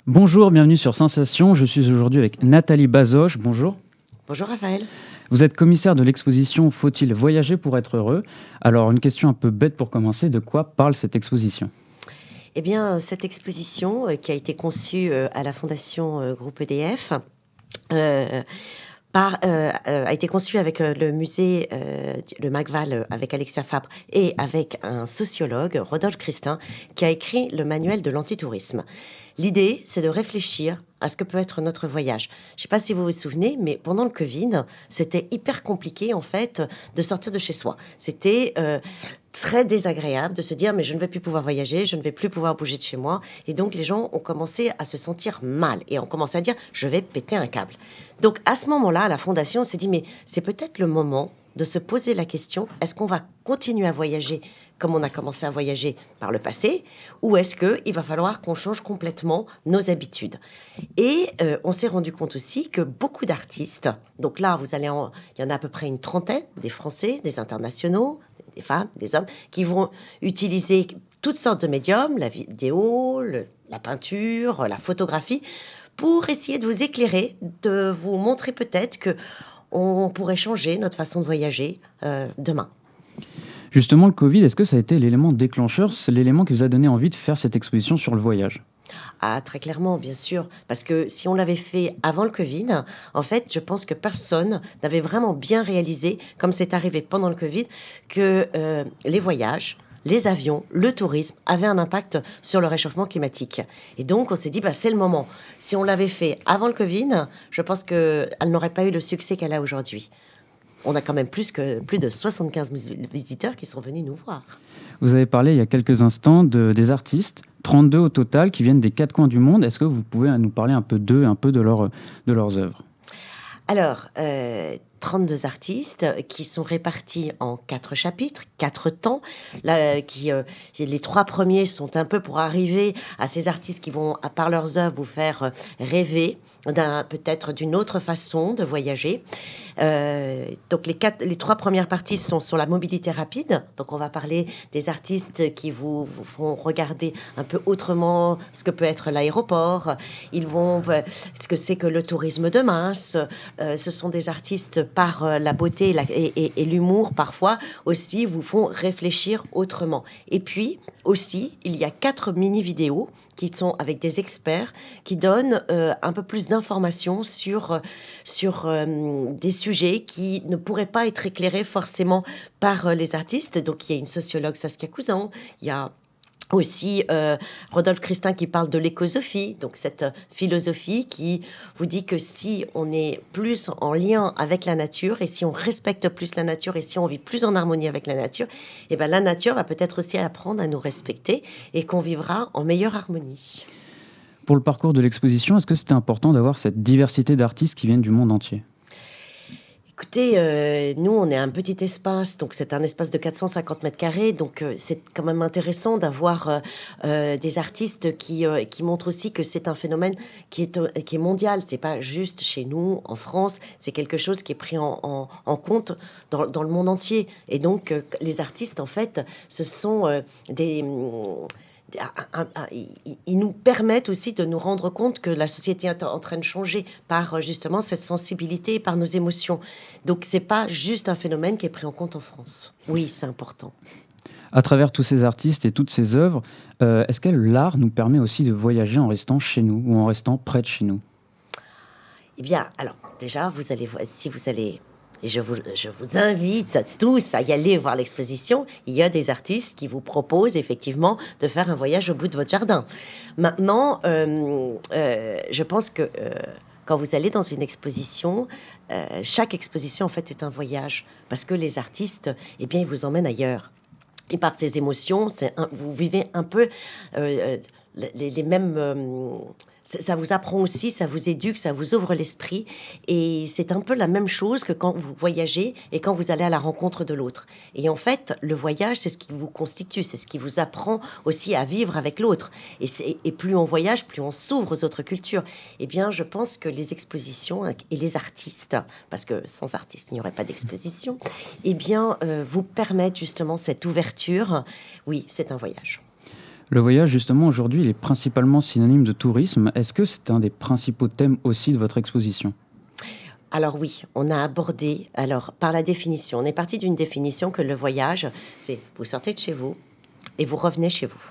Bonjour, bienvenue sur Sensation. Je suis aujourd'hui avec Nathalie Bazoche. Bonjour. Bonjour Raphaël. Vous êtes commissaire de l'exposition Faut-il voyager pour être heureux? Alors, une question un peu bête pour commencer. De quoi parle cette exposition? Eh bien, cette exposition qui a été conçue à la Fondation Groupe EDF euh, a été conçue avec le musée, le MACVAL, avec Alexia Fabre et avec un sociologue, Rodolphe Christin, qui a écrit le manuel de l'antitourisme. L'idée, c'est de réfléchir à ce que peut être notre voyage. Je ne sais pas si vous vous souvenez, mais pendant le Covid, c'était hyper compliqué, en fait, de sortir de chez soi. C'était très désagréable de se dire, mais je ne vais plus pouvoir voyager, je ne vais plus pouvoir bouger de chez moi. Et donc, les gens ont commencé à se sentir mal et ont commencé à dire, je vais péter un câble. Donc, à ce moment-là, la Fondation s'est dit, mais c'est peut-être le moment de se poser la question, est-ce qu'on va continuer à voyager comme on a commencé à voyager par le passé, ou est-ce qu'il va falloir qu'on change complètement nos habitudes? Et on s'est rendu compte aussi que beaucoup d'artistes, donc là, il y en a à peu près une trentaine, des Français, des internationaux, des femmes, des hommes, qui vont utiliser toutes sortes de médiums, la vidéo, la peinture, la photographie, pour essayer de vous éclairer, de vous montrer peut-être que on pourrait changer notre façon de voyager demain. Justement, le Covid, est-ce que ça a été l'élément déclencheur? C'est l'élément qui vous a donné envie de faire cette exposition sur le voyage? Ah, très clairement, bien sûr. Parce que si on l'avait fait avant le Covid, en fait, je pense que personne n'avait vraiment bien réalisé, comme c'est arrivé pendant le Covid, que les voyages, les avions, le tourisme avaient un impact sur le réchauffement climatique. Et donc, on s'est dit, bah, c'est le moment. Si on l'avait fait avant le Covid, je pense qu'elle n'aurait pas eu le succès qu'elle a aujourd'hui. On a quand même plus de 75 visiteurs qui sont venus nous voir. Vous avez parlé il y a quelques instants des artistes, 32 au total, qui viennent des quatre coins du monde. Est-ce que vous pouvez nous parler un peu d'eux, un peu de leurs œuvres? Alors, 32 artistes qui sont répartis en 4 chapitres, 4 temps. Là, les 3 premiers sont un peu pour arriver à ces artistes qui vont, à par leurs œuvres, vous faire rêver peut-être d'une autre façon de voyager. Donc les 3 premières parties sont sur la mobilité rapide. Donc on va parler des artistes qui vous font regarder un peu autrement ce que peut être l'aéroport. Ils vont ce que c'est que le tourisme de masse. Ce sont des artistes par la beauté et l'humour parfois aussi vous font réfléchir autrement. Et puis aussi, il y a 4 mini-vidéos qui sont avec des experts qui donnent un peu plus d'informations sur des sujets qui ne pourraient pas être éclairés forcément par les artistes. Donc il y a une sociologue, Saskia Cousin, il y a aussi Rodolphe Christin qui parle de l'écosophie, donc cette philosophie qui vous dit que si on est plus en lien avec la nature et si on respecte plus la nature et si on vit plus en harmonie avec la nature, et ben la nature va peut-être aussi apprendre à nous respecter et qu'on vivra en meilleure harmonie. Pour le parcours de l'exposition, est-ce que c'était important d'avoir cette diversité d'artistes qui viennent du monde entier? Écoutez, nous, on est un petit espace, donc c'est un espace de 450 mètres carrés, donc c'est quand même intéressant d'avoir des artistes qui montrent aussi que c'est un phénomène qui est mondial. C'est pas juste chez nous, en France, c'est quelque chose qui est pris en compte dans le monde entier. Et donc, les artistes, en fait, ce sont ils nous permettent aussi de nous rendre compte que la société est en train de changer par justement cette sensibilité et par nos émotions. Donc c'est pas juste un phénomène qui est pris en compte en France. Oui, c'est important. À travers tous ces artistes et toutes ces œuvres, est-ce que l'art nous permet aussi de voyager en restant chez nous ou en restant près de chez nous? Eh bien, alors déjà, si vous allez, et je vous invite tous à y aller voir l'exposition, il y a des artistes qui vous proposent effectivement de faire un voyage au bout de votre jardin. Maintenant, je pense que quand vous allez dans une exposition, chaque exposition en fait est un voyage parce que les artistes, eh bien, ils vous emmènent ailleurs. Et par ces émotions, vous vivez un peu euh, les mêmes. Ça vous apprend aussi, ça vous éduque, ça vous ouvre l'esprit. Et c'est un peu la même chose que quand vous voyagez et quand vous allez à la rencontre de l'autre. Et en fait, le voyage, c'est ce qui vous constitue, c'est ce qui vous apprend aussi à vivre avec l'autre. Et plus on voyage, plus on s'ouvre aux autres cultures. Eh bien, je pense que les expositions et les artistes, parce que sans artistes, il n'y aurait pas d'exposition, eh bien, vous permettent justement cette ouverture. Oui, c'est un voyage. Le voyage, justement, aujourd'hui, il est principalement synonyme de tourisme. Est-ce que c'est un des principaux thèmes aussi de votre exposition? Alors oui, on a abordé, alors par la définition, on est parti d'une définition que le voyage, c'est vous sortez de chez vous et vous revenez chez vous.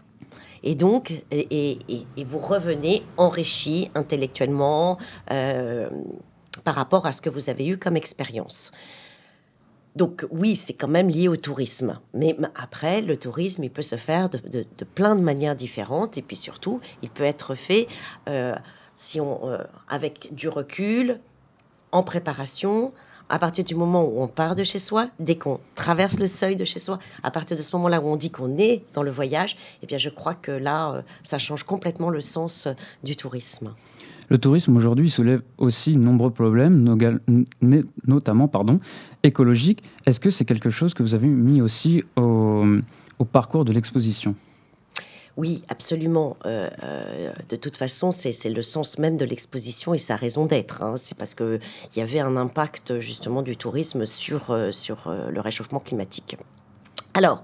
Et donc, et vous revenez enrichi intellectuellement par rapport à ce que vous avez eu comme expérience. Donc oui, c'est quand même lié au tourisme. Mais après, le tourisme, il peut se faire de plein de manières différentes. Et puis surtout, il peut être fait si avec du recul, en préparation, à partir du moment où on part de chez soi, dès qu'on traverse le seuil de chez soi, à partir de ce moment-là où on dit qu'on est dans le voyage, eh bien, je crois que là, ça change complètement le sens du tourisme. Le tourisme aujourd'hui soulève aussi de nombreux problèmes, notamment écologiques. Est-ce que c'est quelque chose que vous avez mis aussi au parcours de l'exposition? Oui, absolument. De toute façon, c'est le sens même de l'exposition et sa raison d'être, hein. C'est parce qu'il y avait un impact justement du tourisme sur le réchauffement climatique. Alors,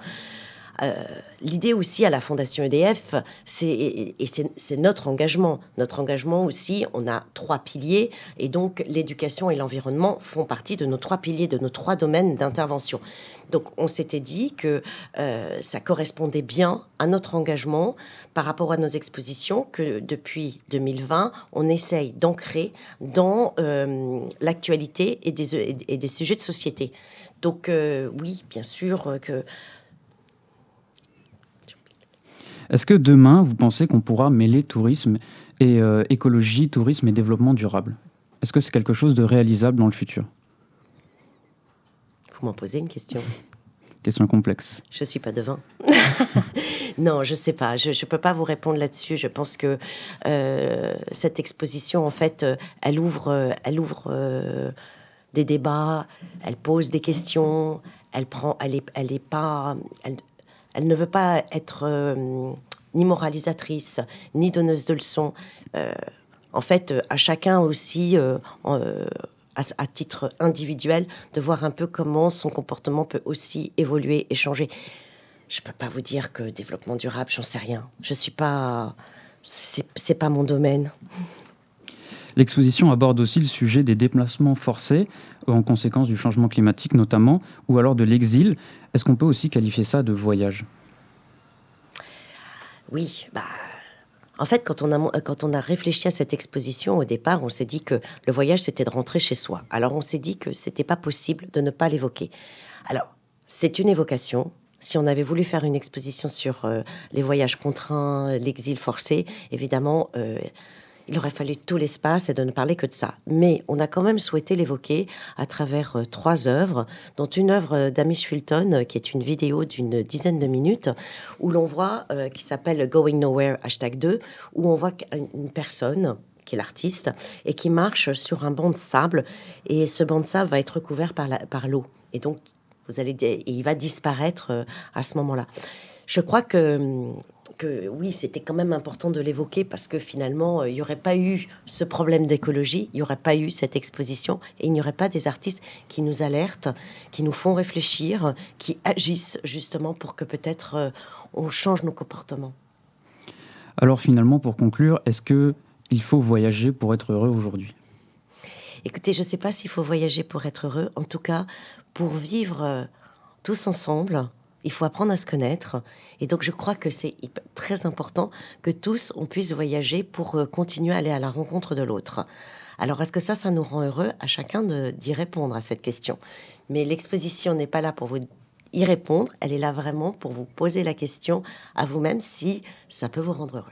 Heu, l'idée aussi à la Fondation EDF, c'est notre engagement. Notre engagement aussi, on a 3 piliers et donc l'éducation et l'environnement font partie de nos 3 piliers, de nos 3 domaines d'intervention. Donc on s'était dit que, ça correspondait bien à notre engagement par rapport à nos expositions que depuis 2020, on essaye d'ancrer dans, l'actualité et des sujets de société. Donc, oui, bien sûr, que Est-ce que demain, vous pensez qu'on pourra mêler tourisme et écologie, tourisme et développement durable? Est-ce que c'est quelque chose de réalisable dans le futur? vous m'en posez une question. Question complexe. Je suis pas devin. Non, je sais pas. Je peux pas vous répondre là-dessus. Je pense que, cette exposition, en fait, elle ouvre des débats, elle pose des questions, elle est pas elle ne veut pas être, ni moralisatrice, ni donneuse de leçons. Heu, En fait, à chacun aussi, à titre individuel, de voir un peu comment son comportement peut aussi évoluer et changer. Je peux pas vous dire que développement durable, j'en sais rien. Je suis pas c'est pas mon domaine. L'exposition aborde aussi le sujet des déplacements forcés, en conséquence du changement climatique notamment, ou alors de l'exil. Est-ce qu'on peut aussi qualifier ça de voyage? Oui, bah, en fait, quand on a réfléchi à cette exposition, au départ, on s'est dit que le voyage, c'était de rentrer chez soi. Alors, on s'est dit que c'était pas possible de ne pas l'évoquer. Alors, c'est une évocation. Si on avait voulu faire une exposition sur, les voyages contraints, l'exil forcé, évidemment, il aurait fallu tout l'espace et de ne parler que de ça. Mais on a quand même souhaité l'évoquer à travers 3 œuvres, dont une œuvre d'Amish Fulton, qui est une vidéo d'une dizaine de minutes, où l'on voit, qui s'appelle Going Nowhere #2, où on voit une personne qui est l'artiste et qui marche sur un banc de sable et ce banc de sable va être recouvert par l'eau et donc et il va disparaître à ce moment-là. Je crois que oui, c'était quand même important de l'évoquer parce que finalement, il n'y aurait pas eu ce problème d'écologie, il n'y aurait pas eu cette exposition et il n'y aurait pas des artistes qui nous alertent, qui nous font réfléchir, qui agissent justement pour que peut-être on change nos comportements. Alors finalement, pour conclure, est-ce qu'il faut voyager pour être heureux aujourd'hui? Écoutez, je ne sais pas s'il faut voyager pour être heureux. En tout cas, pour vivre tous ensemble, il faut apprendre à se connaître. Et donc, je crois que c'est très important que tous, on puisse voyager pour continuer à aller à la rencontre de l'autre. Alors, est-ce que ça nous rend heureux? À chacun d'y répondre à cette question. Mais l'exposition n'est pas là pour vous y répondre. Elle est là vraiment pour vous poser la question à vous-même si ça peut vous rendre heureux.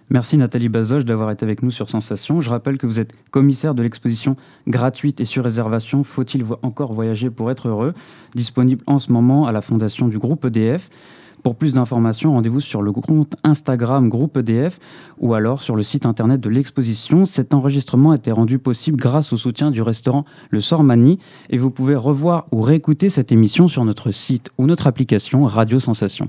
Merci Nathalie Bazoche d'avoir été avec nous sur Sensation. Je rappelle que vous êtes commissaire de l'exposition gratuite et sur réservation Faut-il encore voyager pour être heureux, disponible en ce moment à la fondation du groupe EDF. Pour plus d'informations, rendez-vous sur le compte Instagram groupe EDF ou alors sur le site internet de l'exposition. Cet enregistrement a été rendu possible grâce au soutien du restaurant Le Sormani et vous pouvez revoir ou réécouter cette émission sur notre site ou notre application Radio Sensation.